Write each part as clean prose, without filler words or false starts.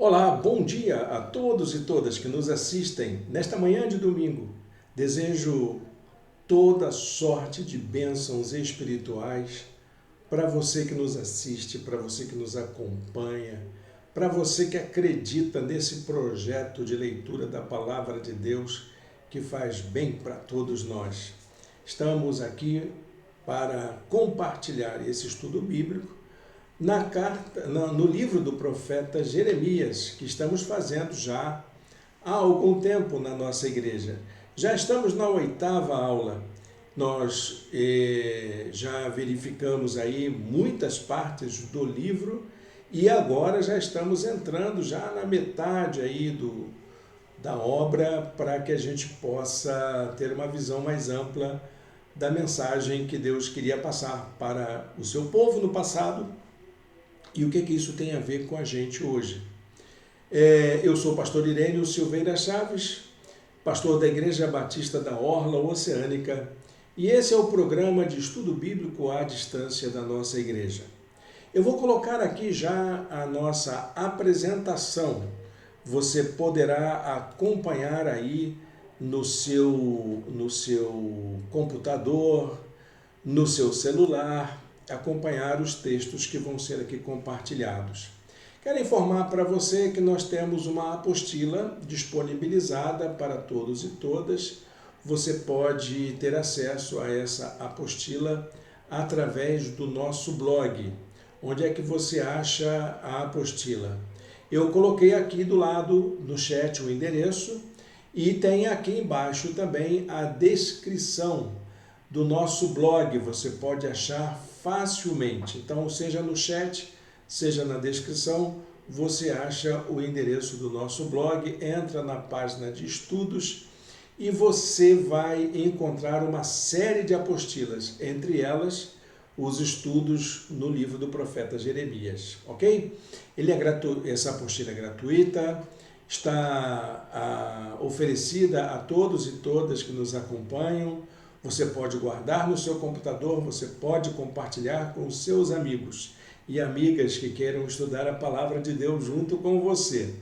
Olá, bom dia a todos e todas que nos assistem nesta manhã de domingo. Desejo toda sorte de bênçãos espirituais para você que nos assiste, para você que nos acompanha, para você que acredita nesse projeto de leitura da Palavra de Deus que faz bem para todos nós. Estamos aqui para compartilhar esse estudo bíblico no livro do profeta Jeremias, que estamos fazendo já há algum tempo na nossa igreja. Já estamos na 8ª aula. Nós já verificamos aí muitas partes do livro e agora já estamos entrando já na metade aí da obra para que a gente possa ter uma visão mais ampla da mensagem que Deus queria passar para o seu povo no passado. E o que isso tem a ver com a gente hoje? Eu sou o pastor Irênio Silveira Chaves, pastor da Igreja Batista da Orla Oceânica, e esse é o programa de estudo bíblico à distância da nossa igreja. Eu vou colocar aqui já a nossa apresentação. Você poderá acompanhar aí no seu computador, no seu celular, acompanhar os textos que vão ser aqui compartilhados. Quero informar para você que nós temos uma apostila disponibilizada para todos e todas. Você pode ter acesso a essa apostila através do nosso blog. Onde é que você acha a apostila? Eu coloquei aqui do lado no chat o endereço e tem aqui embaixo também a descrição do nosso blog. Você pode achar facilmente. Então, seja no chat, seja na descrição, você acha o endereço do nosso blog, entra na página de estudos e você vai encontrar uma série de apostilas, entre elas os estudos no livro do profeta Jeremias, ok? Essa apostila é gratuita, está oferecida a todos e todas que nos acompanham. Você pode guardar no seu computador, você pode compartilhar com os seus amigos e amigas que queiram estudar a Palavra de Deus junto com você.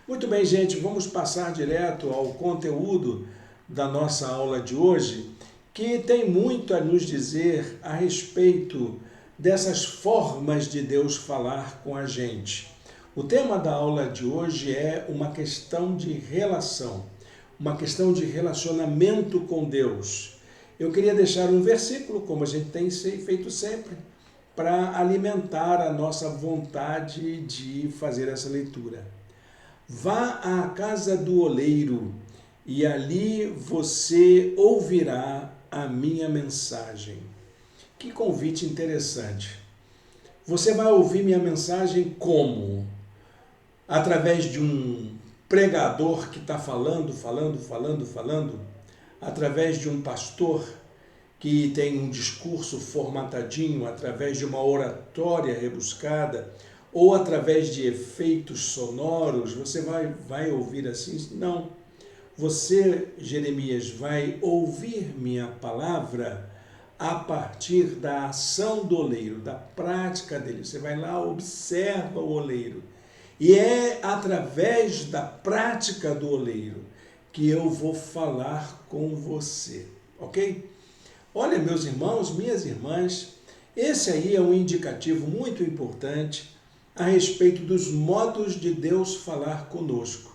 Muito bem, gente, vamos passar direto ao conteúdo da nossa aula de hoje, que tem muito a nos dizer a respeito dessas formas de Deus falar com a gente. O tema da aula de hoje é uma questão de relação, uma questão de relacionamento com Deus. Eu queria deixar um versículo, como a gente tem feito sempre, para alimentar a nossa vontade de fazer essa leitura. Vá à casa do oleiro e ali você ouvirá a minha mensagem. Que convite interessante. Você vai ouvir minha mensagem como? Através de um pregador que está falando, através de um pastor que tem um discurso formatadinho, através de uma oratória rebuscada, ou através de efeitos sonoros, você vai ouvir assim? Não. Você, Jeremias, vai ouvir minha palavra a partir da ação do oleiro, da prática dele. Você vai lá, observa o oleiro. E é através da prática do oleiro que eu vou falar com você, ok? Olha, meus irmãos, minhas irmãs, esse aí é um indicativo muito importante a respeito dos modos de Deus falar conosco.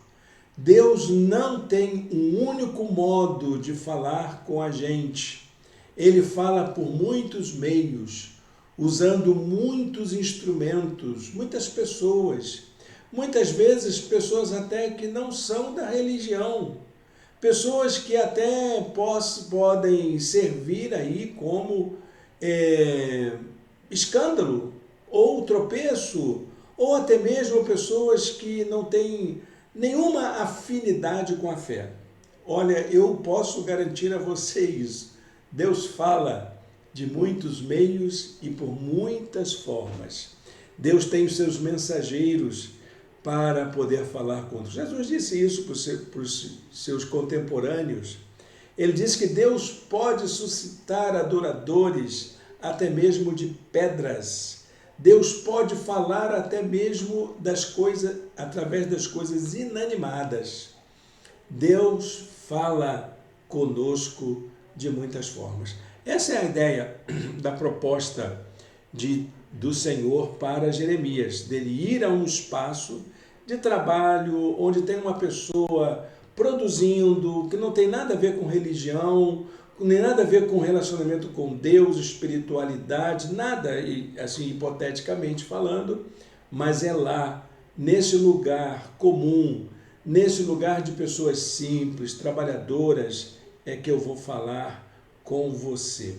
Deus não tem um único modo de falar com a gente. Ele fala por muitos meios, usando muitos instrumentos, muitas pessoas. Muitas vezes pessoas até que não são da religião. Pessoas que até podem servir aí como escândalo, ou tropeço, ou até mesmo pessoas que não têm nenhuma afinidade com a fé. Olha, eu posso garantir a vocês, Deus fala de muitos meios e por muitas formas. Deus tem os seus mensageiros para poder falar conosco. Jesus disse isso para os seus contemporâneos. Ele disse que Deus pode suscitar adoradores até mesmo de pedras. Deus pode falar até mesmo das coisas, através das coisas inanimadas. Deus fala conosco de muitas formas. Essa é a ideia da proposta do Senhor para Jeremias, dele ir a um espaço de trabalho onde tem uma pessoa produzindo, que não tem nada a ver com religião, nem nada a ver com relacionamento com Deus, espiritualidade, nada, assim, hipoteticamente falando, mas é lá, nesse lugar comum, nesse lugar de pessoas simples, trabalhadoras, é que eu vou falar com você.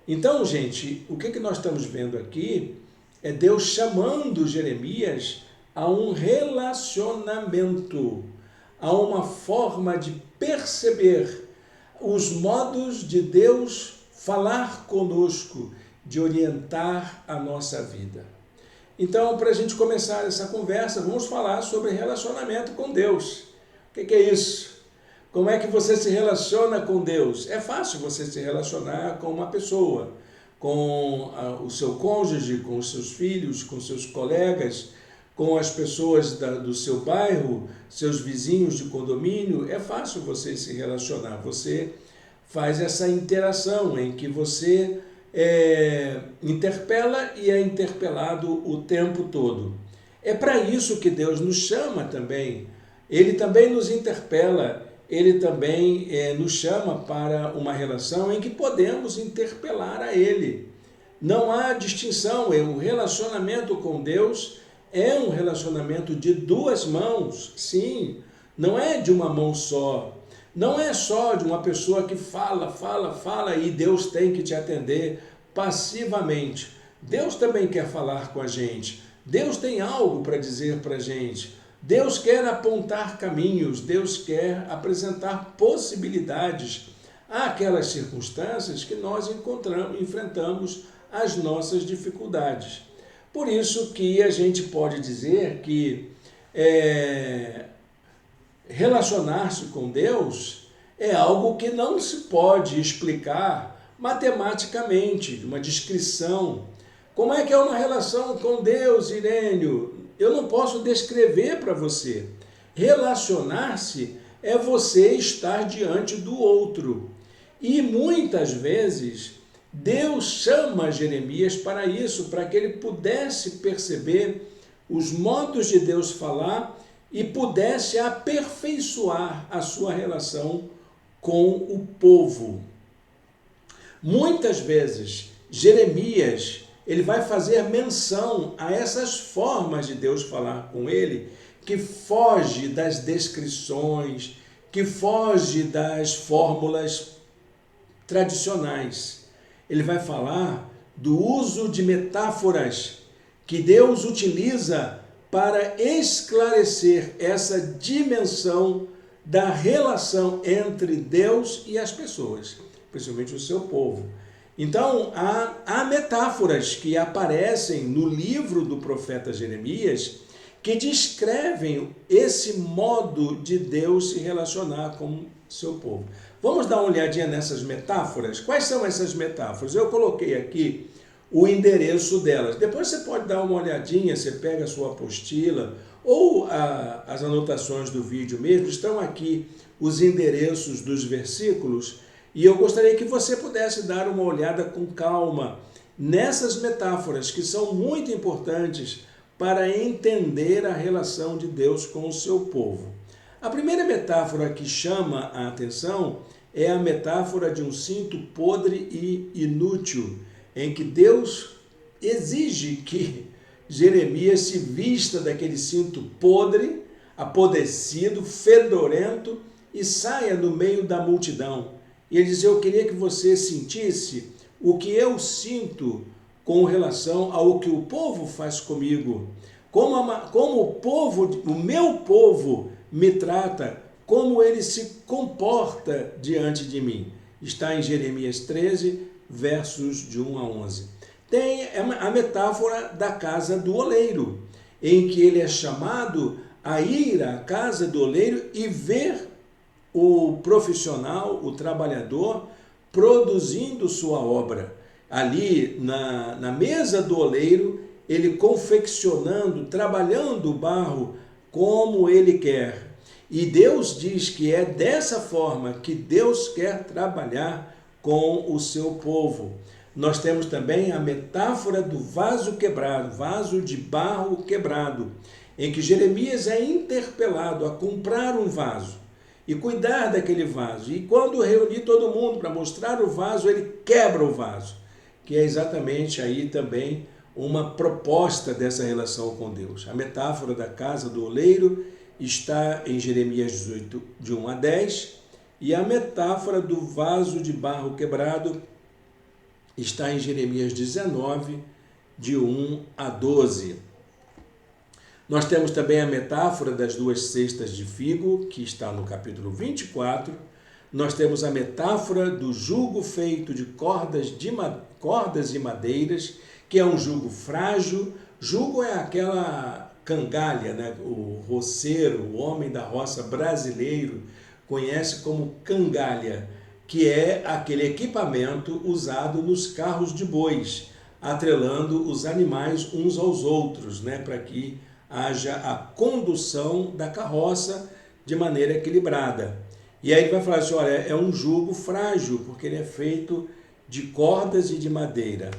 Então, gente, o que nós estamos vendo aqui é Deus chamando Jeremias a um relacionamento, a uma forma de perceber os modos de Deus falar conosco, de orientar a nossa vida. Então, para a gente começar essa conversa, vamos falar sobre relacionamento com Deus. O que é isso? Como é que você se relaciona com Deus? É fácil você se relacionar com uma pessoa, com o seu cônjuge, com os seus filhos, com seus colegas, com as pessoas do seu bairro, seus vizinhos de condomínio. É fácil você se relacionar. Você faz essa interação em que você interpela e é interpelado o tempo todo. É para isso que Deus nos chama também. Ele também nos interpela, ele também nos chama para uma relação em que podemos interpelar a ele. Não há distinção, o relacionamento com Deus é um relacionamento de duas mãos, sim, não é de uma mão só. Não é só de uma pessoa que fala e Deus tem que te atender passivamente. Deus também quer falar com a gente. Deus tem algo para dizer para a gente. Deus quer apontar caminhos. Deus quer apresentar possibilidades àquelas circunstâncias que nós enfrentamos as nossas dificuldades. Por isso que a gente pode dizer que relacionar-se com Deus é algo que não se pode explicar matematicamente, uma descrição. Como é que é uma relação com Deus, Irênio? Eu não posso descrever para você. Relacionar-se é você estar diante do outro. E muitas vezes Deus chama Jeremias para isso, para que ele pudesse perceber os modos de Deus falar e pudesse aperfeiçoar a sua relação com o povo. Muitas vezes, Jeremias, ele vai fazer menção a essas formas de Deus falar com ele, que foge das descrições, que foge das fórmulas tradicionais. Ele vai falar do uso de metáforas que Deus utiliza para esclarecer essa dimensão da relação entre Deus e as pessoas, principalmente o seu povo. Então, há metáforas que aparecem no livro do profeta Jeremias que descrevem esse modo de Deus se relacionar com seu povo. Vamos dar uma olhadinha nessas metáforas? Quais são essas metáforas? Eu coloquei aqui o endereço delas. Depois você pode dar uma olhadinha, você pega a sua apostila ou as anotações do vídeo mesmo, estão aqui os endereços dos versículos e eu gostaria que você pudesse dar uma olhada com calma nessas metáforas que são muito importantes para entender a relação de Deus com o seu povo. A primeira metáfora que chama a atenção é a metáfora de um cinto podre e inútil, em que Deus exige que Jeremias se vista daquele cinto podre, apodrecido, fedorento e saia no meio da multidão. E ele diz, eu queria que você sentisse o que eu sinto com relação ao que o povo faz comigo, como o meu povo me trata, como ele se comporta diante de mim. Está em Jeremias 13, versos de 1 a 11. Tem a metáfora da casa do oleiro, em que ele é chamado a ir à casa do oleiro e ver o profissional, o trabalhador, produzindo sua obra. Ali, na mesa do oleiro, ele confeccionando, trabalhando o barro como ele quer. E Deus diz que é dessa forma que Deus quer trabalhar com o seu povo. Nós temos também a metáfora do vaso quebrado, vaso de barro quebrado, em que Jeremias é interpelado a comprar um vaso e cuidar daquele vaso. E quando reunir todo mundo para mostrar o vaso, ele quebra o vaso, que é exatamente aí também uma proposta dessa relação com Deus. A metáfora da casa do oleiro está em Jeremias 18, de 1 a 10, e a metáfora do vaso de barro quebrado está em Jeremias 19, de 1 a 12. Nós temos também a metáfora das 2 cestas de figo, que está no capítulo 24. Nós temos a metáfora do jugo feito de cordas e madeiras, que é um jugo frágil. Jugo é aquela cangalha, né? O roceiro, o homem da roça brasileiro, conhece como cangalha, que é aquele equipamento usado nos carros de bois, atrelando os animais uns aos outros, né? Para que haja a condução da carroça de maneira equilibrada. E aí ele vai falar assim, olha, é um jugo frágil, porque ele é feito de cordas e de madeira.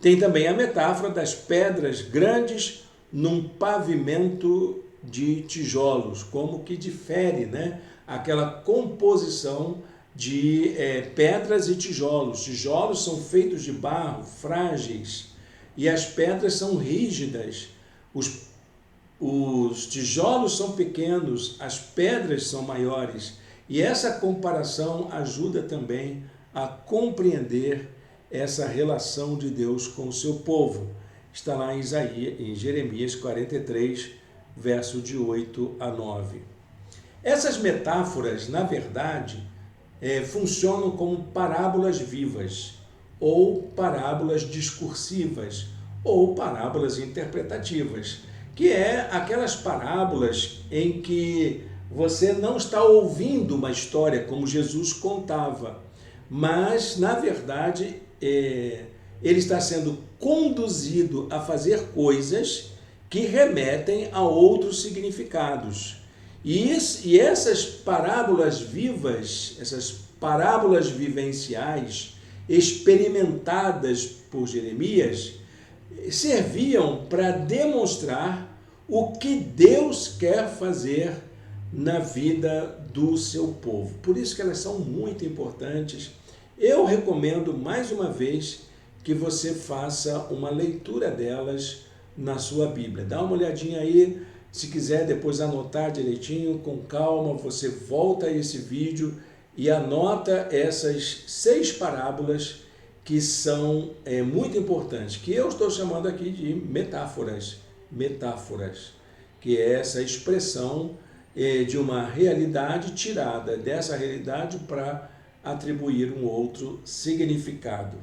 Tem também a metáfora das pedras grandes num pavimento de tijolos, como que difere, né? Aquela composição de pedras e tijolos. Tijolos são feitos de barro, frágeis, e as pedras são rígidas. Os tijolos são pequenos, as pedras são maiores. E essa comparação ajuda também a compreender essa relação de Deus com o seu povo. Está lá em Jeremias 43, verso de 8 a 9. Essas metáforas, na verdade, funcionam como parábolas vivas, ou parábolas discursivas, ou parábolas interpretativas, que é aquelas parábolas em que você não está ouvindo uma história como Jesus contava, mas, na verdade, ele está sendo conduzido a fazer coisas que remetem a outros significados. E essas parábolas vivas, essas parábolas vivenciais, experimentadas por Jeremias, serviam para demonstrar o que Deus quer fazer na vida do seu povo. Por isso que elas são muito importantes. Eu recomendo, mais uma vez, que você faça uma leitura delas na sua Bíblia. Dá uma olhadinha aí, se quiser depois anotar direitinho, com calma, você volta a esse vídeo e anota essas 6 parábolas que são muito importantes, que eu estou chamando aqui de metáforas, que é essa expressão de uma realidade tirada dessa realidade para atribuir um outro significado.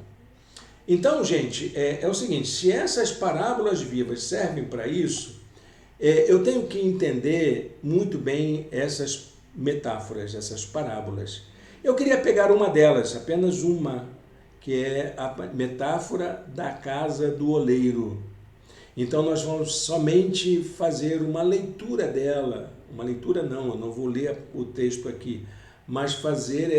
Então, gente, é o seguinte, se essas parábolas vivas servem para isso, eu tenho que entender muito bem essas metáforas, essas parábolas. Eu queria pegar uma delas, apenas uma, que é a metáfora da casa do oleiro. Então, nós vamos somente fazer uma leitura dela. Uma leitura não, eu não vou ler o texto aqui, mas fazer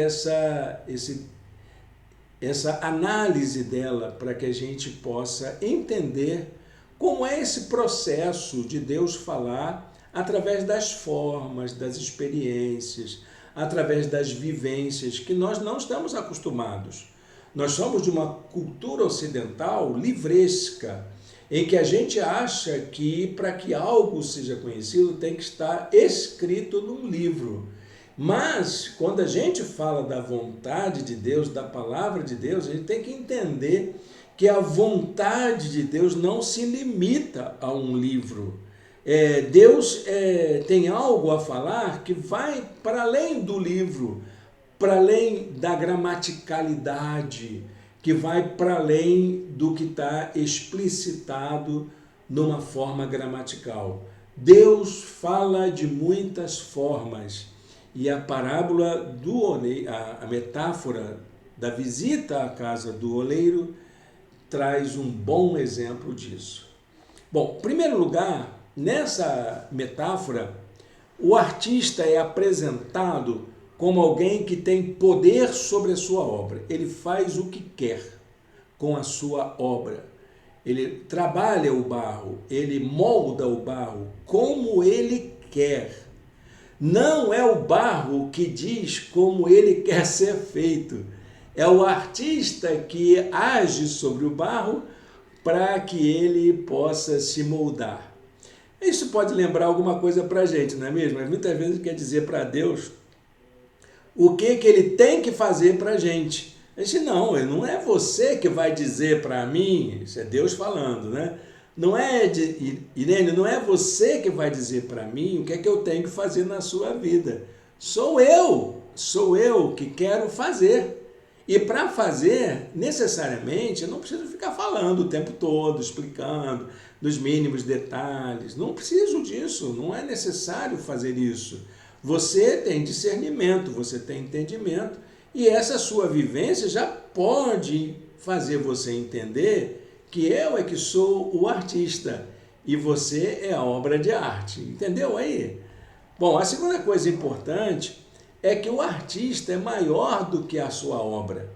essa análise dela para que a gente possa entender como é esse processo de Deus falar através das formas, das experiências, através das vivências que nós não estamos acostumados. Nós somos de uma cultura ocidental livresca, em que a gente acha que para que algo seja conhecido tem que estar escrito num livro. Mas, quando a gente fala da vontade de Deus, da palavra de Deus, a gente tem que entender que a vontade de Deus não se limita a um livro. Deus tem algo a falar que vai para além do livro, para além da gramaticalidade, que vai para além do que está explicitado numa forma gramatical. Deus fala de muitas formas. E a parábola do oleiro, a metáfora da visita à casa do oleiro, traz um bom exemplo disso. Bom, em primeiro lugar, nessa metáfora, o artista é apresentado como alguém que tem poder sobre a sua obra. Ele faz o que quer com a sua obra. Ele trabalha o barro, ele molda o barro como ele quer. Não é o barro que diz como ele quer ser feito. É o artista que age sobre o barro para que ele possa se moldar. Isso pode lembrar alguma coisa para a gente, não é mesmo? Mas muitas vezes quer dizer para Deus o que ele tem que fazer para a gente. A gente não é você que vai dizer para mim, isso é Deus falando, né? Não é, Irene, não é você que vai dizer para mim o que é que eu tenho que fazer na sua vida. Sou eu que quero fazer. E para fazer, necessariamente, eu não preciso ficar falando o tempo todo, explicando nos mínimos detalhes. Não preciso disso, não é necessário fazer isso. Você tem discernimento, você tem entendimento, e essa sua vivência já pode fazer você entender que eu é que sou o artista e você é a obra de arte. Entendeu aí? Bom, a segunda coisa importante é que o artista é maior do que a sua obra.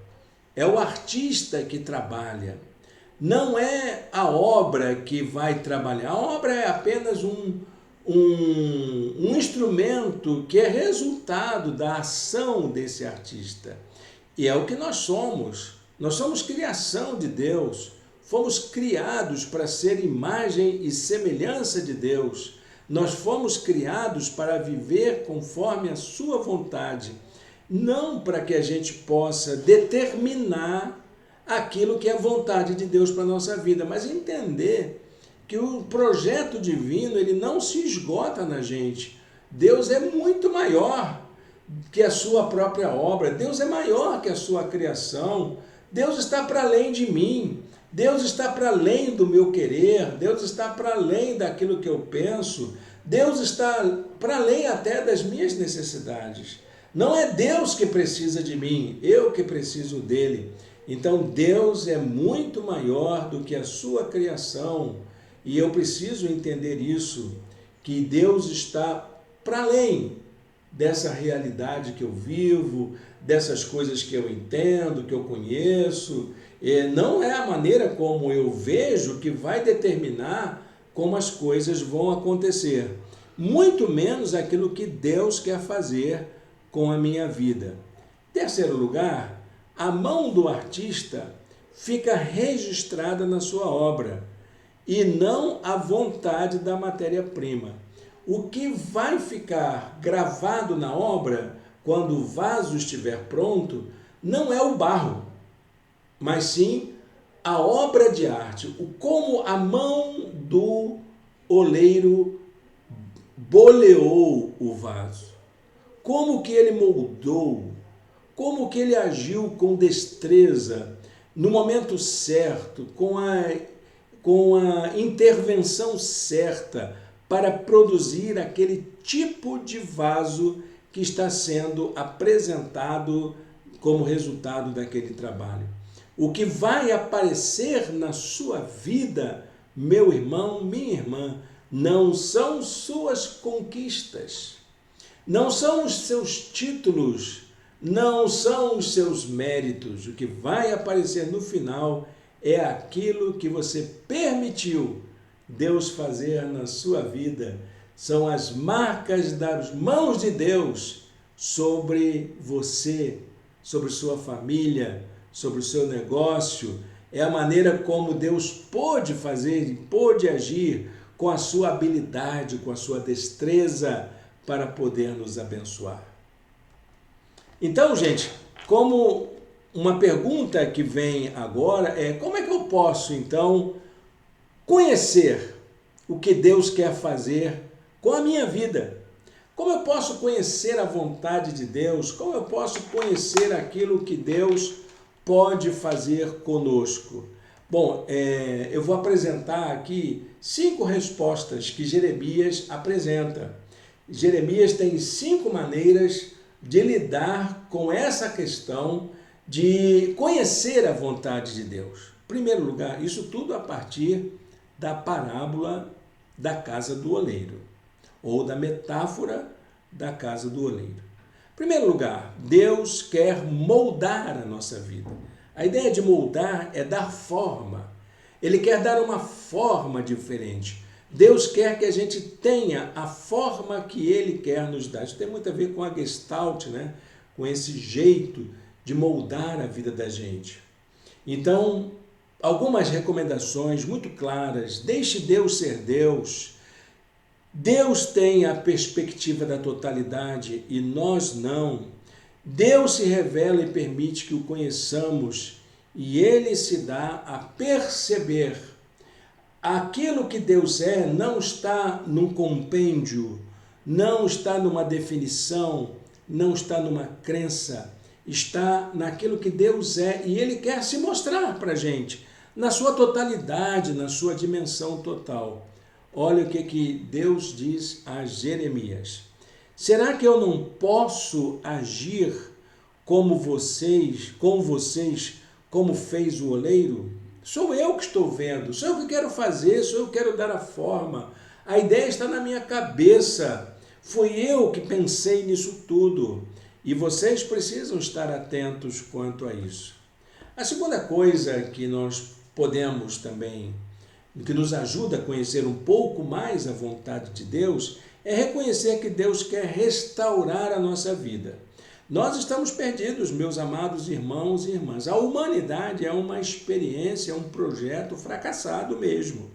É o artista que trabalha. Não é a obra que vai trabalhar. A obra é apenas um instrumento que é resultado da ação desse artista. E é o que nós somos. Nós somos criação de Deus. Fomos criados para ser imagem e semelhança de Deus. Nós fomos criados para viver conforme a sua vontade, não para que a gente possa determinar aquilo que é a vontade de Deus para a nossa vida, mas entender que o projeto divino ele não se esgota na gente. Deus é muito maior que a sua própria obra, Deus é maior que a sua criação, Deus está para além de mim. Deus está para além do meu querer, Deus está para além daquilo que eu penso, Deus está para além até das minhas necessidades. Não é Deus que precisa de mim, eu que preciso dele. Então Deus é muito maior do que a sua criação e eu preciso entender isso, que Deus está para além dessa realidade que eu vivo, dessas coisas que eu entendo, que eu conheço. Não é a maneira como eu vejo que vai determinar como as coisas vão acontecer. Muito menos aquilo que Deus quer fazer com a minha vida. Terceiro lugar, a mão do artista fica registrada na sua obra e não a vontade da matéria-prima. O que vai ficar gravado na obra, quando o vaso estiver pronto, não é o barro, mas sim a obra de arte, como a mão do oleiro boleou o vaso, como que ele moldou, como que ele agiu com destreza, no momento certo, com a intervenção certa, para produzir aquele tipo de vaso que está sendo apresentado como resultado daquele trabalho. O que vai aparecer na sua vida, meu irmão, minha irmã, não são suas conquistas, não são os seus títulos, não são os seus méritos. O que vai aparecer no final é aquilo que você permitiu Deus fazer na sua vida. São as marcas das mãos de Deus sobre você, sobre sua família, sobre o seu negócio. É a maneira como Deus pôde fazer, pôde agir com a sua habilidade, com a sua destreza para poder nos abençoar. Então, gente, como uma pergunta que vem agora é: como é que eu posso, então, conhecer o que Deus quer fazer com a minha vida? Como eu posso conhecer a vontade de Deus? Como eu posso conhecer aquilo que Deus pode fazer conosco? Bom, eu vou apresentar aqui 5 respostas que Jeremias apresenta. Jeremias tem 5 maneiras de lidar com essa questão de conhecer a vontade de Deus. primeiro lugar, isso tudo a partir da parábola da casa do oleiro, ou da metáfora da casa do oleiro. Em primeiro lugar, Deus quer moldar a nossa vida. A ideia de moldar é dar forma. Ele quer dar uma forma diferente. Deus quer que a gente tenha a forma que Ele quer nos dar. Isso tem muito a ver com a Gestalt, né? Com esse jeito de moldar a vida da gente. Então, algumas recomendações muito claras. Deixe Deus ser Deus. Deus tem a perspectiva da totalidade e nós não. Deus se revela e permite que o conheçamos e Ele se dá a perceber. Aquilo que Deus é não está num compêndio, não está numa definição, não está numa crença, está naquilo que Deus é e Ele quer se mostrar para a gente, na sua totalidade, na sua dimensão total. Olha o que Deus diz a Jeremias. Será que eu não posso agir como vocês, como fez o oleiro? Sou eu que estou vendo, sou eu que quero fazer, sou eu que quero dar a forma. A ideia está na minha cabeça. Fui eu que pensei nisso tudo. E vocês precisam estar atentos quanto a isso. A segunda coisa que nós podemos também, que nos ajuda a conhecer um pouco mais a vontade de Deus, é reconhecer que Deus quer restaurar a nossa vida. Nós estamos perdidos, meus amados irmãos e irmãs. A humanidade é uma experiência, é um projeto fracassado mesmo.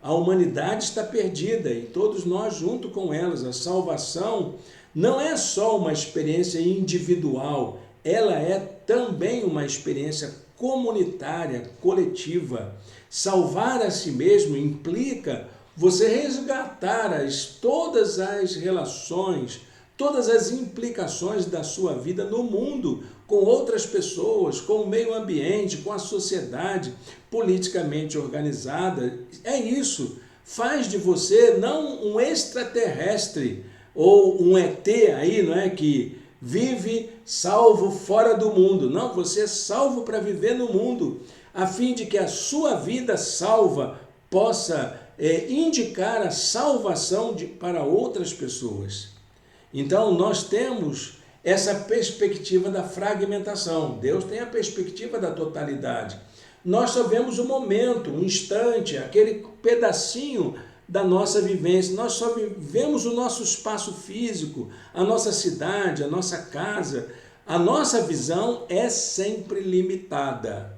A humanidade está perdida e todos nós junto com elas. A salvação não é só uma experiência individual, ela é também uma experiência comunitária, coletiva. Salvar a si mesmo implica você resgatar todas as relações, todas as implicações da sua vida no mundo, com outras pessoas, com o meio ambiente, com a sociedade politicamente organizada. É isso. Faz de você não um extraterrestre ou um ET aí, não é, que vive salvo fora do mundo. Não, você é salvo para viver no mundo, a fim de que a sua vida salva possa indicar a salvação para outras pessoas. Então, nós temos essa perspectiva da fragmentação. Deus tem a perspectiva da totalidade. Nós só vemos o momento, o instante, aquele pedacinho da nossa vivência. Nós só vivemos o nosso espaço físico, a nossa cidade, a nossa casa. A nossa visão é sempre limitada.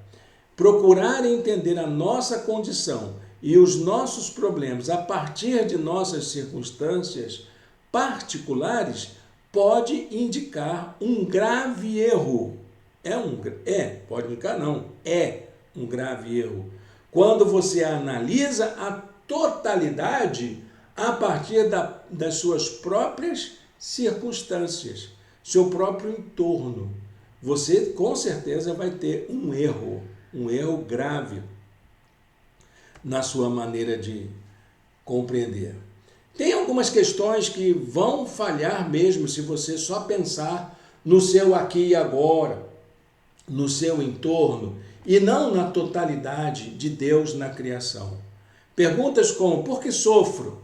Procurar entender a nossa condição e os nossos problemas a partir de nossas circunstâncias particulares pode indicar um grave erro. Pode indicar não, é um grave erro. Quando você analisa a totalidade a partir das suas próprias circunstâncias, seu próprio entorno, você com certeza vai ter um erro grave na sua maneira de compreender. Tem algumas questões que vão falhar mesmo se você só pensar no seu aqui e agora, no seu entorno, e não na totalidade de Deus na criação. Perguntas como: por que sofro?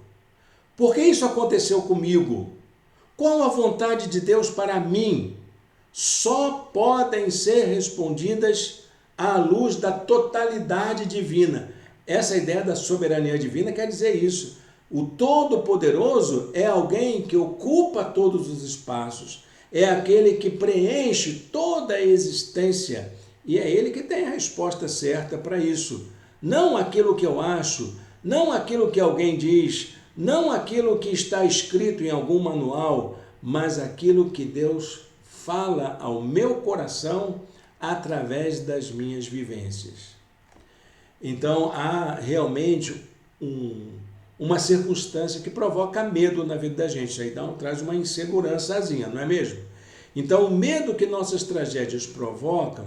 Por que isso aconteceu comigo? Qual a vontade de Deus para mim? Só podem ser respondidas à luz da totalidade divina. Essa ideia da soberania divina quer dizer isso. O Todo-Poderoso é alguém que ocupa todos os espaços, é aquele que preenche toda a existência e é ele que tem a resposta certa para isso. Não aquilo que eu acho, não aquilo que alguém diz, não aquilo que está escrito em algum manual, mas aquilo que Deus fala ao meu coração através das minhas vivências. Então há realmente uma circunstância que provoca medo na vida da gente. Isso aí traz uma insegurançazinha, não é mesmo? Então o medo que nossas tragédias provocam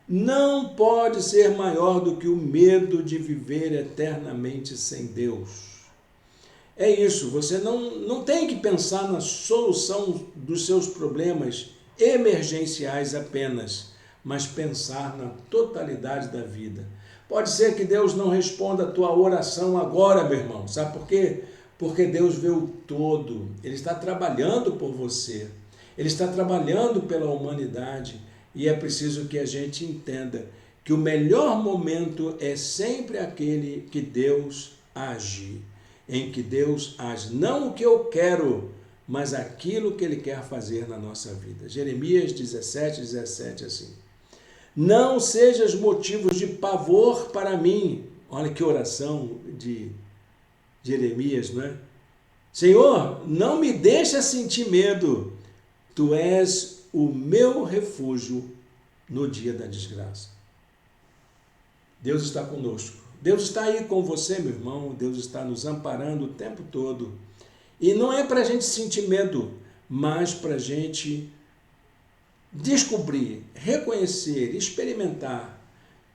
não pode ser maior do que o medo de viver eternamente sem Deus. É isso, você não tem que pensar na solução dos seus problemas emergenciais apenas, mas pensar na totalidade da vida. Pode ser que Deus não responda a tua oração agora, meu irmão. Sabe por quê? Porque Deus vê o todo. Ele está trabalhando por você. Ele está trabalhando pela humanidade. E é preciso que a gente entenda que o melhor momento é sempre aquele que Deus age. Em que Deus age. Não o que eu quero, mas aquilo que Ele quer fazer na nossa vida. Jeremias 17, assim. Não sejas motivos de pavor para mim. Olha que oração de Jeremias, não é? Senhor, não me deixa sentir medo. Tu és o meu refúgio no dia da desgraça. Deus está conosco. Deus está aí com você, meu irmão. Deus está nos amparando o tempo todo. E não é para a gente sentir medo, mas para a gente descobrir, reconhecer, experimentar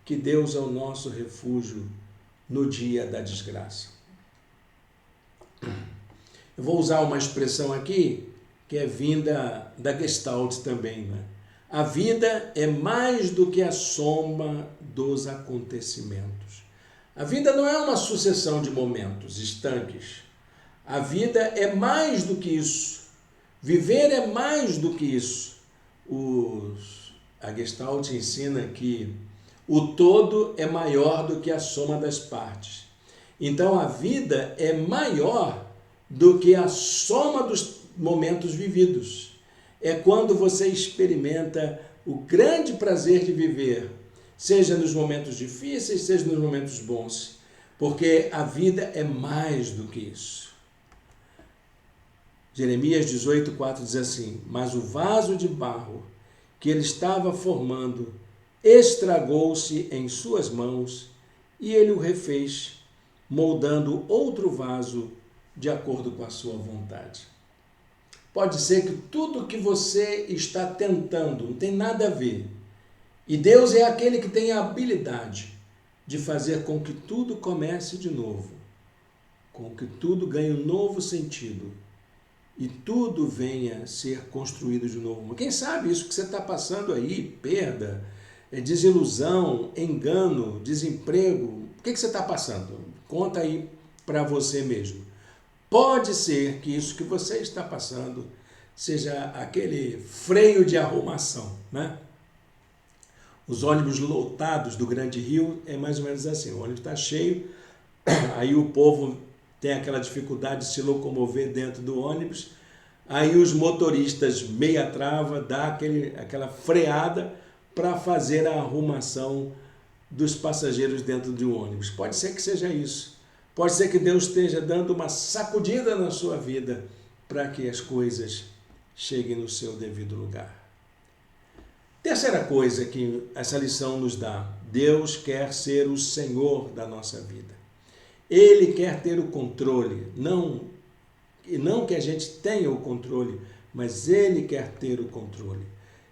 que Deus é o nosso refúgio no dia da desgraça. Eu vou usar uma expressão aqui que é vinda da Gestalt também, né? A vida é mais do que a soma dos acontecimentos. A vida não é uma sucessão de momentos estanques. A vida é mais do que isso. Viver é mais do que isso. A Gestalt ensina que o todo é maior do que a soma das partes. Então, a vida é maior do que a soma dos momentos vividos. É quando você experimenta o grande prazer de viver, seja nos momentos difíceis, seja nos momentos bons, porque a vida é mais do que isso. Jeremias 18:4 diz assim: mas o vaso de barro que ele estava formando estragou-se em suas mãos e ele o refez, moldando outro vaso de acordo com a sua vontade. Pode ser que tudo que você está tentando não tem nada a ver. E Deus é aquele que tem a habilidade de fazer com que tudo comece de novo, com que tudo ganhe um novo sentido e tudo venha a ser construído de novo. Quem sabe isso que você está passando aí, perda, desilusão, engano, desemprego, o que você está passando? Conta aí para você mesmo. Pode ser que isso que você está passando seja aquele freio de arrumação, né? Os ônibus lotados do Grande Rio é mais ou menos assim, o ônibus está cheio, aí o povo tem aquela dificuldade de se locomover dentro do ônibus, aí os motoristas meia trava, dá aquela freada para fazer a arrumação dos passageiros dentro de um ônibus. Pode ser que seja isso. Pode ser que Deus esteja dando uma sacudida na sua vida para que as coisas cheguem no seu devido lugar. Terceira coisa que essa lição nos dá: Deus quer ser o Senhor da nossa vida. Ele quer ter o controle, não que a gente tenha o controle, mas Ele quer ter o controle.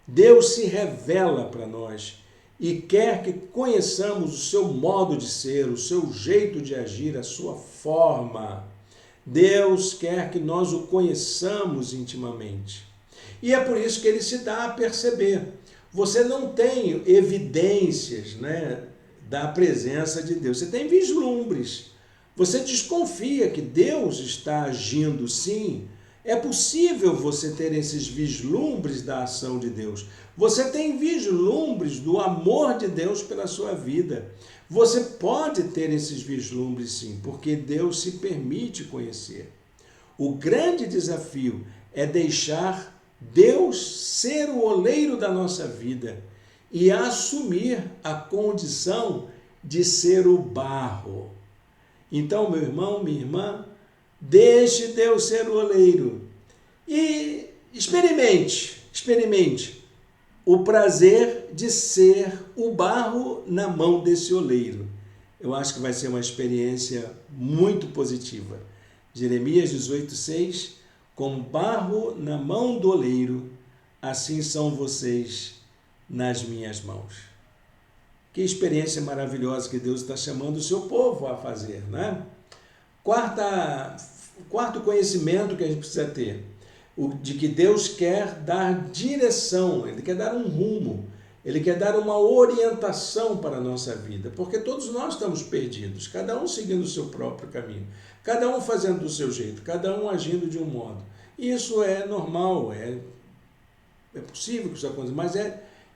Deus se revela para nós e quer que conheçamos o seu modo de ser, o seu jeito de agir, a sua forma. Deus quer que nós o conheçamos intimamente. E é por isso que Ele se dá a perceber. Você não tem evidências, né, da presença de Deus, você tem vislumbres. Você desconfia que Deus está agindo, sim. É possível você ter esses vislumbres da ação de Deus. Você tem vislumbres do amor de Deus pela sua vida. Você pode ter esses vislumbres, sim, porque Deus se permite conhecer. O grande desafio é deixar Deus ser o oleiro da nossa vida e assumir a condição de ser o barro. Então, meu irmão, minha irmã, deixe Deus ser o oleiro e experimente o prazer de ser o barro na mão desse oleiro. Eu acho que vai ser uma experiência muito positiva. Jeremias 18:6, como barro na mão do oleiro, assim são vocês nas minhas mãos. Que experiência maravilhosa que Deus está chamando o seu povo a fazer, né? Quarto conhecimento que a gente precisa ter, o de que Deus quer dar direção, Ele quer dar um rumo. Ele quer dar uma orientação para a nossa vida, porque todos nós estamos perdidos, cada um seguindo o seu próprio caminho, cada um fazendo do seu jeito, cada um agindo de um modo. Isso é normal, é possível que isso aconteça, mas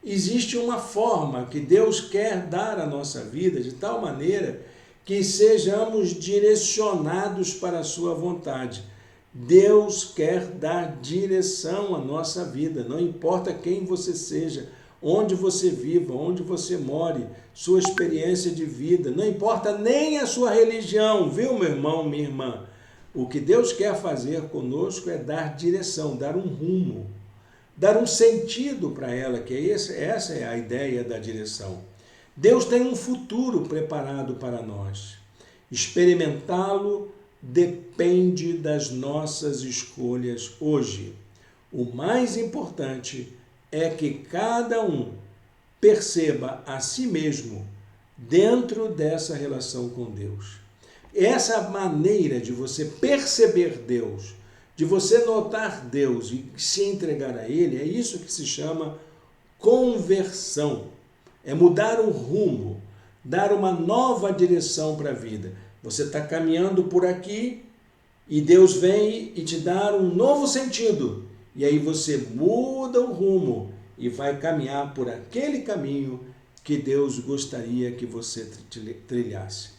existe uma forma que Deus quer dar à nossa vida de tal maneira que sejamos direcionados para a sua vontade. Deus quer dar direção à nossa vida, não importa quem você seja, onde você viva, onde você more, sua experiência de vida, não importa nem a sua religião, viu, meu irmão, minha irmã? O que Deus quer fazer conosco é dar direção, dar um rumo, dar um sentido para ela, que essa é a ideia da direção. Deus tem um futuro preparado para nós. Experimentá-lo depende das nossas escolhas hoje. O mais importante é que cada um perceba a si mesmo dentro dessa relação com Deus. Essa maneira de você perceber Deus, de você notar Deus e se entregar a Ele, é isso que se chama conversão. É mudar o rumo, dar uma nova direção para a vida. Você está caminhando por aqui e Deus vem e te dá um novo sentido. E aí você muda o rumo e vai caminhar por aquele caminho que Deus gostaria que você trilhasse.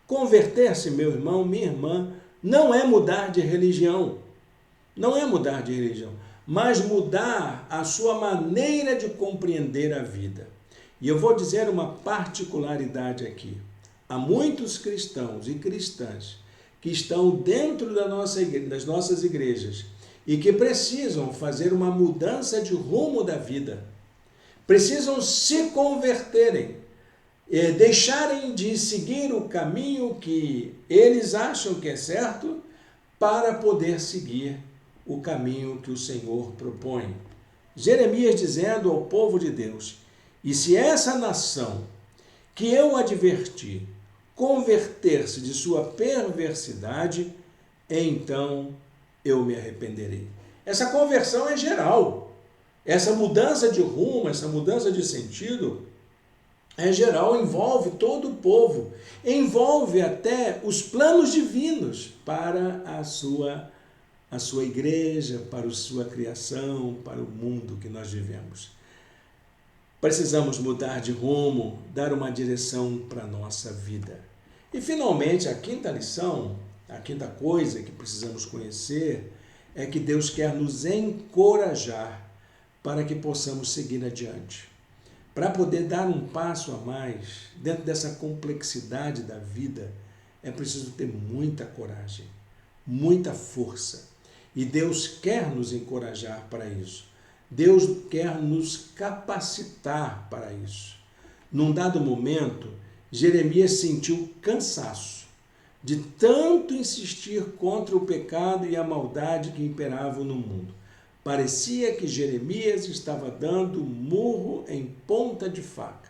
Converter-se, meu irmão, minha irmã, não é mudar de religião. Não é mudar de religião, mas mudar a sua maneira de compreender a vida. E eu vou dizer uma particularidade aqui. Há muitos cristãos e cristãs que estão dentro das nossas igrejas e que precisam fazer uma mudança de rumo da vida. Precisam se converterem, deixarem de seguir o caminho que eles acham que é certo para poder seguir o caminho que o Senhor propõe. Jeremias dizendo ao povo de Deus: e se essa nação que eu adverti converter-se de sua perversidade, então eu me arrependerei. Essa conversão é geral. Essa mudança de rumo, essa mudança de sentido é geral, envolve todo o povo, envolve até os planos divinos para a sua igreja, para a sua criação, para o mundo que nós vivemos. Precisamos mudar de rumo, dar uma direção para a nossa vida. E, finalmente, a quinta lição, a quinta coisa que precisamos conhecer é que Deus quer nos encorajar para que possamos seguir adiante. Para poder dar um passo a mais, dentro dessa complexidade da vida, é preciso ter muita coragem, muita força. E Deus quer nos encorajar para isso. Deus quer nos capacitar para isso. Num dado momento, Jeremias sentiu cansaço de tanto insistir contra o pecado e a maldade que imperavam no mundo. Parecia que Jeremias estava dando murro em ponta de faca.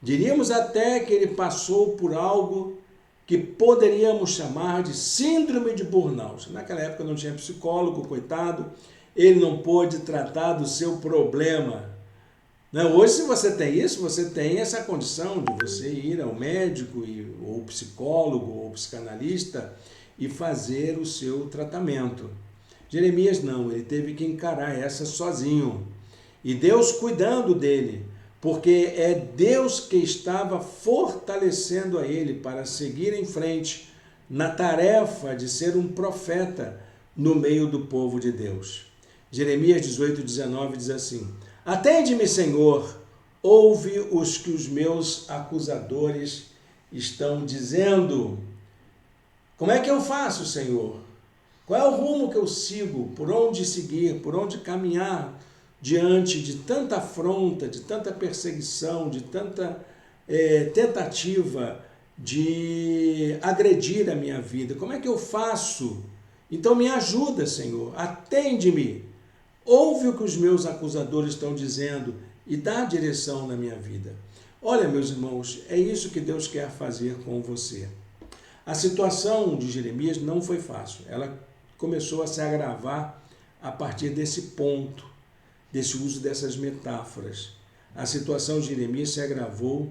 Diríamos até que ele passou por algo que poderíamos chamar de síndrome de burnout. Naquela época não tinha psicólogo, coitado, ele não pôde tratar do seu problema. Hoje, se você tem isso, você tem essa condição de você ir ao médico, ou psicólogo, ou psicanalista, e fazer o seu tratamento. Jeremias não, ele teve que encarar essa sozinho. E Deus cuidando dele, porque é Deus que estava fortalecendo a ele para seguir em frente na tarefa de ser um profeta no meio do povo de Deus. Jeremias 18:19 diz assim: atende-me, Senhor, ouve os que os meus acusadores estão dizendo. Como é que eu faço, Senhor? Qual é o rumo que eu sigo? Por onde seguir? Por onde caminhar diante de tanta afronta, de tanta perseguição, de tanta tentativa de agredir a minha vida? Como é que eu faço? Então me ajuda, Senhor, atende-me, ouve o que os meus acusadores estão dizendo e dá direção na minha vida. Olha, meus irmãos, é isso que Deus quer fazer com você. A situação de Jeremias não foi fácil, ela começou a se agravar a partir desse ponto, desse uso dessas metáforas. a situação de Jeremias se agravou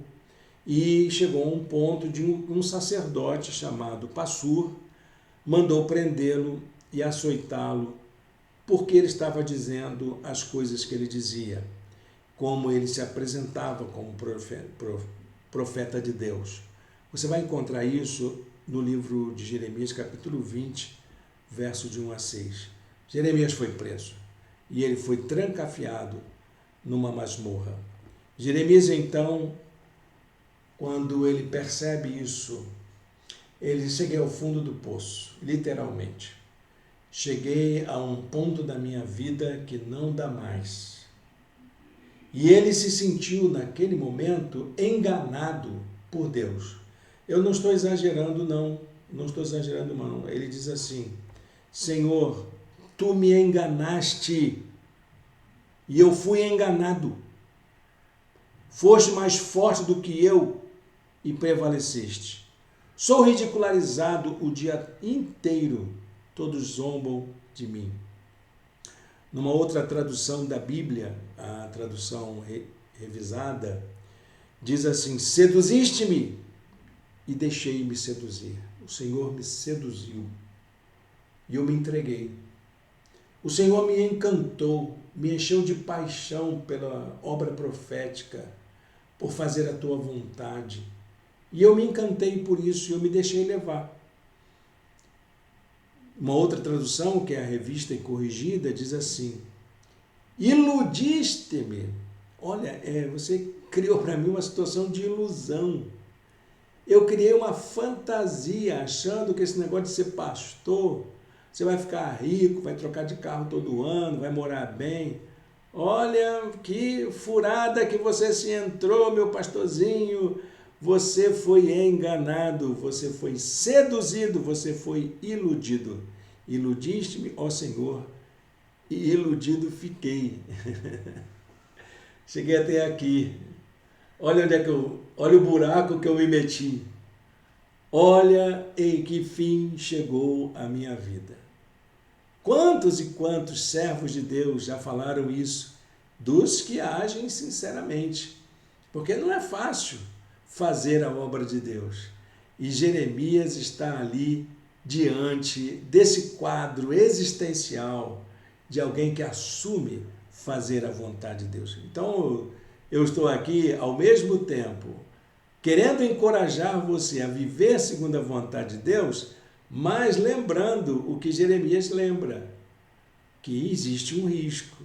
e chegou a um ponto de um sacerdote chamado Passur mandou prendê-lo e açoitá-lo porque ele estava dizendo as coisas que ele dizia, como ele se apresentava como profeta de Deus. Você vai encontrar isso no livro de Jeremias, capítulo 20, verso de 1 a 6. Jeremias foi preso e ele foi trancafiado numa masmorra. Jeremias, então, quando ele percebe isso, ele cheguei ao fundo do poço, literalmente. Cheguei a um ponto da minha vida que não dá mais. E ele se sentiu, naquele momento, enganado por Deus. Eu não estou exagerando, não. Não estou exagerando, não. Ele diz assim: Senhor, tu me enganaste e eu fui enganado. Foste mais forte do que eu e prevaleceste. Sou ridicularizado o dia inteiro. Todos zombam de mim. Numa outra tradução da Bíblia, a tradução revisada, diz assim: seduziste-me e deixei-me seduzir. O Senhor me seduziu e eu me entreguei. O Senhor me encantou, me encheu de paixão pela obra profética, por fazer a tua vontade. E eu me encantei por isso e eu me deixei levar. Uma outra tradução, que é a Revista e Corrigida, diz assim: iludiste-me. Olha, você criou para mim uma situação de ilusão. Eu criei uma fantasia, achando que esse negócio de ser pastor, você vai ficar rico, vai trocar de carro todo ano, vai morar bem. Olha que furada que você se entrou, meu pastorzinho. Você foi enganado, você foi seduzido, você foi iludido. Iludiste-me, ó Senhor, e iludido fiquei. Cheguei até aqui. Olha onde é que olha o buraco que eu me meti. Olha em que fim chegou a minha vida. Quantos e quantos servos de Deus já falaram isso? Dos que agem sinceramente. Porque não é fácil fazer a obra de Deus. E Jeremias está ali diante desse quadro existencial de alguém que assume fazer a vontade de Deus. Então, eu estou aqui, ao mesmo tempo, querendo encorajar você a viver segundo a vontade de Deus, mas lembrando o que Jeremias lembra, que existe um risco.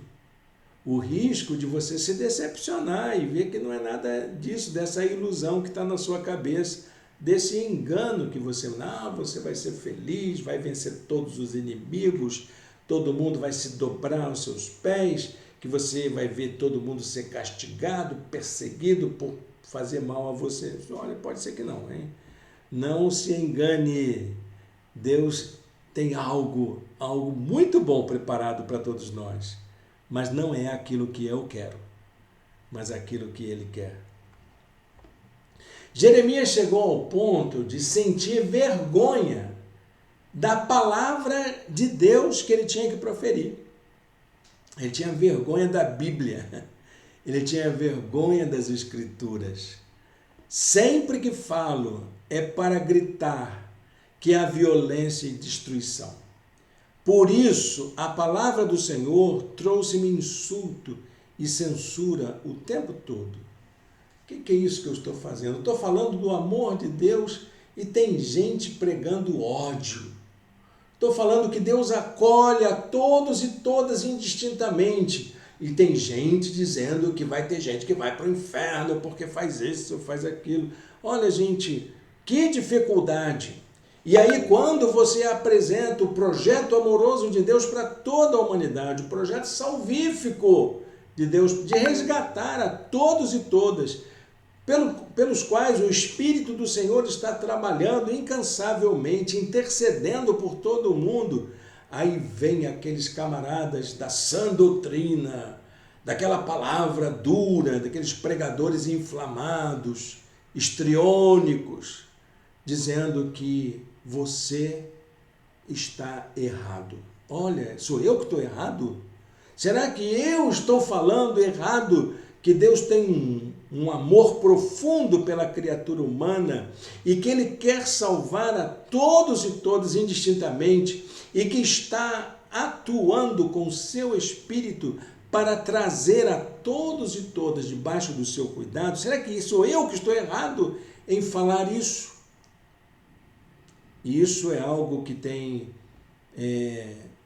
O risco de você se decepcionar e ver que não é nada disso, dessa ilusão que está na sua cabeça, desse engano que você vai ser feliz, vai vencer todos os inimigos, todo mundo vai se dobrar aos seus pés, que você vai ver todo mundo ser castigado, perseguido por fazer mal a você. Olha, pode ser que não, hein? Não se engane. Deus tem algo muito bom preparado para todos nós. Mas não é aquilo que eu quero, mas aquilo que ele quer. Jeremias chegou ao ponto de sentir vergonha da palavra de Deus que ele tinha que proferir. Ele tinha vergonha da Bíblia, ele tinha vergonha das Escrituras. Sempre que falo é para gritar que há violência e destruição. Por isso, a palavra do Senhor trouxe-me insulto e censura o tempo todo. O que é isso que eu estou fazendo? Estou falando do amor de Deus e tem gente pregando ódio. Estou falando que Deus acolhe a todos e todas indistintamente. E tem gente dizendo que vai ter gente que vai para o inferno porque faz isso, faz aquilo. Olha, gente, que dificuldade. E aí, quando você apresenta o projeto amoroso de Deus para toda a humanidade, o projeto salvífico de Deus, de resgatar a todos e todas, pelos quais o Espírito do Senhor está trabalhando incansavelmente, intercedendo por todo mundo, aí vem aqueles camaradas da sã doutrina, daquela palavra dura, daqueles pregadores inflamados, histriônicos, dizendo que você está errado. Olha, sou eu que estou errado? Será que eu estou falando errado? que Deus tem um amor profundo pela criatura humana e que Ele quer salvar a todos e todas indistintamente e que está atuando com o seu Espírito para trazer a todos e todas debaixo do seu cuidado? Será que sou eu que estou errado em falar isso? E isso é algo que tem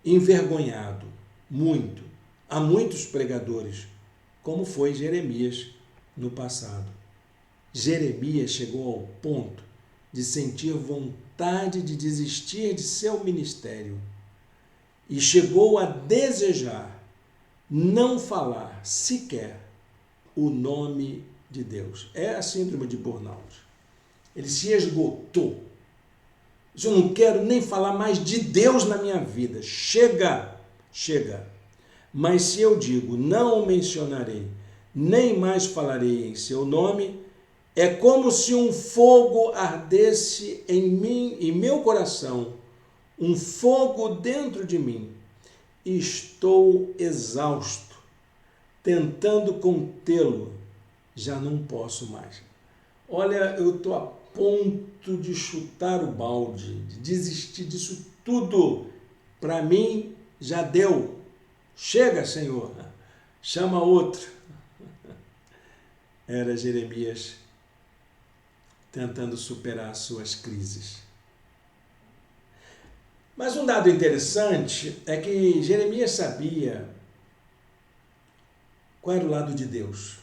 envergonhado muito a muitos pregadores, como foi Jeremias no passado. Jeremias chegou ao ponto de sentir vontade de desistir de seu ministério e chegou a desejar não falar sequer o nome de Deus. É a síndrome de burnout. Ele se esgotou. Eu não quero nem falar mais de Deus na minha vida. Chega, chega. Mas se eu digo, não o mencionarei, nem mais falarei em seu nome, é como se um fogo ardesse em mim, em meu coração, um fogo dentro de mim. Estou exausto, tentando contê-lo, já não posso mais. Olha, eu estou a ponto de chutar o balde, de desistir disso tudo. Para mim, já deu. Chega, Senhor, chama outro. Era Jeremias tentando superar suas crises. Mas um dado interessante é que Jeremias sabia qual era o lado de Deus.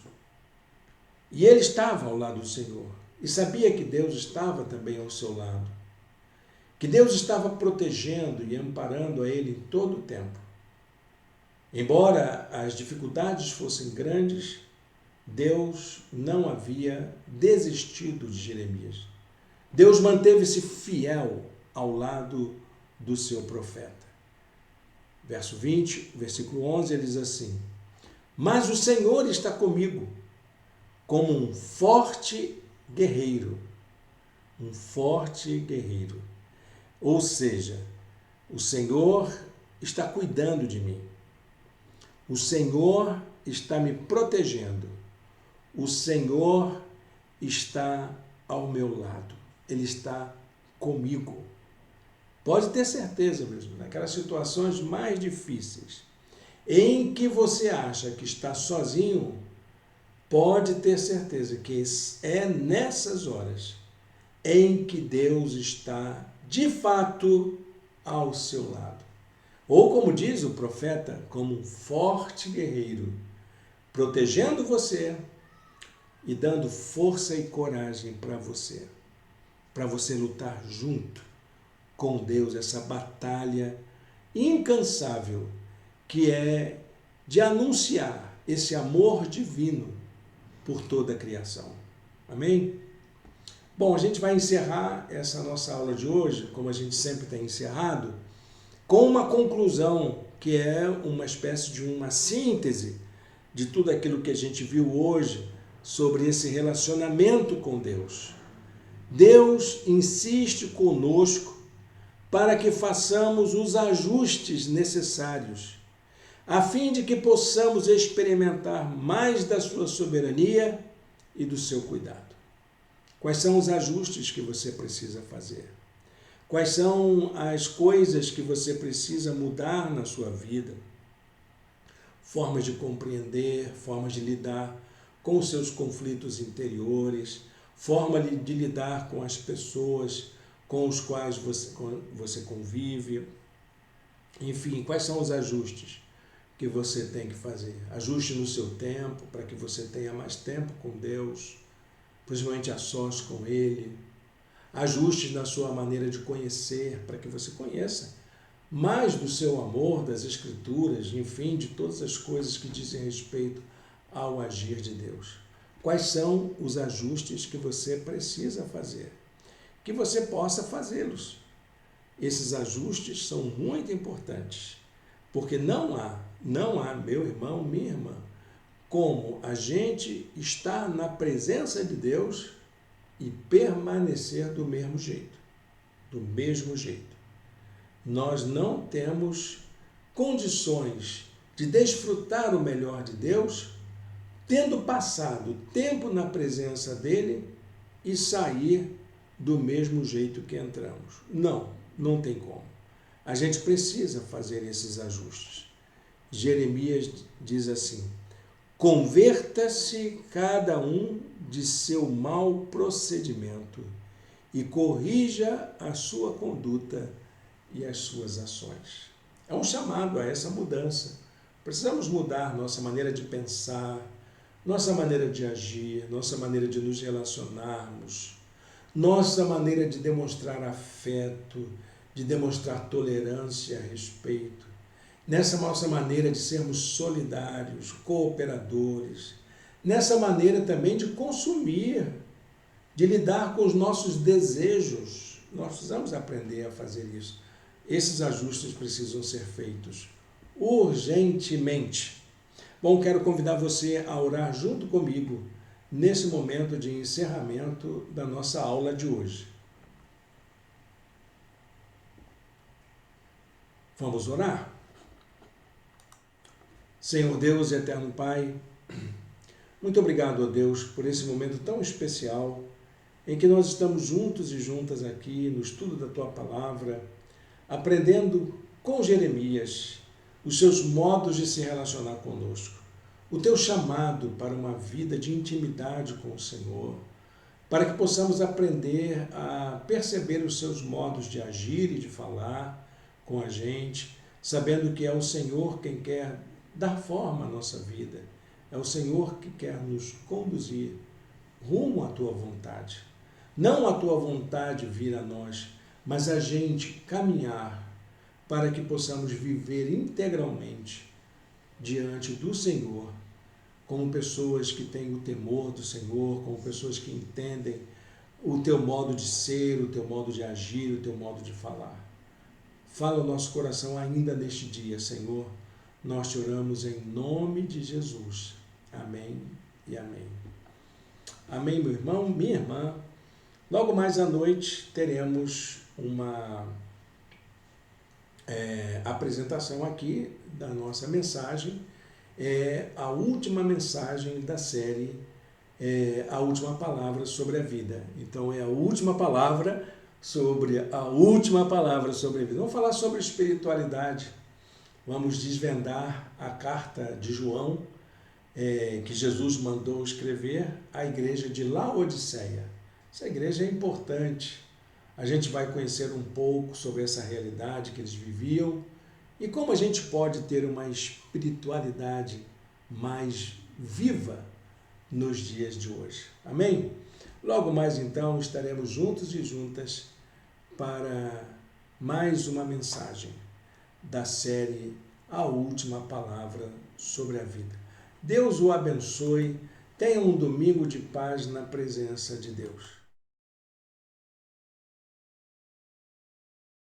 E ele estava ao lado do Senhor. E sabia que Deus estava também ao seu lado. Que Deus estava protegendo e amparando a ele em todo o tempo. Embora as dificuldades fossem grandes, Deus não havia desistido de Jeremias. Deus manteve-se fiel ao lado do seu profeta. Verso 20, versículo 11, ele diz assim: mas o Senhor está comigo, como um forte guerreiro. Um forte guerreiro. Ou seja, o Senhor está cuidando de mim. O Senhor está me protegendo. O Senhor está ao meu lado. Ele está comigo. Pode ter certeza mesmo, naquelas situações mais difíceis, em que você acha que está sozinho, pode ter certeza que é nessas horas em que Deus está, de fato, ao seu lado. Ou, como diz o profeta, como um forte guerreiro, protegendo você e dando força e coragem para você lutar junto com Deus, essa batalha incansável que é de anunciar esse amor divino por toda a criação. Amém? Bom, a gente vai encerrar essa nossa aula de hoje, como a gente sempre tem encerrado, com uma conclusão que é uma espécie de uma síntese de tudo aquilo que a gente viu hoje sobre esse relacionamento com Deus. Deus insiste conosco para que façamos os ajustes necessários, a fim de que possamos experimentar mais da sua soberania e do seu cuidado. Quais são os ajustes que você precisa fazer? Quais são as coisas que você precisa mudar na sua vida? Formas de compreender, formas de lidar com os seus conflitos interiores, forma de lidar com as pessoas com os quais você convive. Enfim, quais são os ajustes que você tem que fazer? Ajuste no seu tempo, para que você tenha mais tempo com Deus, principalmente a sós com Ele. Ajustes na sua maneira de conhecer, para que você conheça mais do seu amor, das Escrituras, enfim, de todas as coisas que dizem respeito ao agir de Deus. Quais são os ajustes que você precisa fazer? Que você possa fazê-los. Esses ajustes são muito importantes, porque não há, meu irmão, minha irmã, como a gente estar na presença de Deus e permanecer do mesmo jeito. Do mesmo jeito. Nós não temos condições de desfrutar o melhor de Deus tendo passado tempo na presença dele e sair do mesmo jeito que entramos. Não, não tem como. A gente precisa fazer esses ajustes. Jeremias diz assim: converta-se cada um de seu mau procedimento e corrija a sua conduta e as suas ações. É um chamado a essa mudança. Precisamos mudar nossa maneira de pensar, nossa maneira de agir, nossa maneira de nos relacionarmos, nossa maneira de demonstrar afeto, de demonstrar tolerância, respeito, nessa nossa maneira de sermos solidários, cooperadores, nessa maneira também de consumir, de lidar com os nossos desejos. Nós precisamos aprender a fazer isso. Esses ajustes precisam ser feitos urgentemente. Bom, quero convidar você a orar junto comigo nesse momento de encerramento da nossa aula de hoje. Vamos orar? Senhor Deus e eterno Pai, muito obrigado, ó Deus, por esse momento tão especial em que nós estamos juntos e juntas aqui no estudo da Tua Palavra, aprendendo com Jeremias os seus modos de se relacionar conosco, o Teu chamado para uma vida de intimidade com o Senhor, para que possamos aprender a perceber os Seus modos de agir e de falar com a gente, sabendo que é o Senhor quem quer dar forma à nossa vida, é o Senhor que quer nos conduzir rumo à Tua vontade. Não a Tua vontade vir a nós, mas a gente caminhar para que possamos viver integralmente diante do Senhor, como pessoas que têm o temor do Senhor, como pessoas que entendem o Teu modo de ser, o Teu modo de agir, o Teu modo de falar. Fala o nosso coração ainda neste dia, Senhor. Nós te oramos em nome de Jesus. Amém e amém. Amém, meu irmão, minha irmã. Logo mais à noite teremos uma apresentação aqui da nossa mensagem. É a última mensagem da série, a última palavra sobre a vida. Então é a última palavra sobre a última palavra sobre a vida. Vamos falar sobre espiritualidade. Vamos desvendar a carta de João, que Jesus mandou escrever à igreja de Laodiceia. Essa igreja é importante. A gente vai conhecer um pouco sobre essa realidade que eles viviam e como a gente pode ter uma espiritualidade mais viva nos dias de hoje. Amém? Logo mais então estaremos juntos e juntas para mais uma mensagem da série A Última Palavra sobre a Vida. Deus o abençoe. Tenha um domingo de paz na presença de Deus.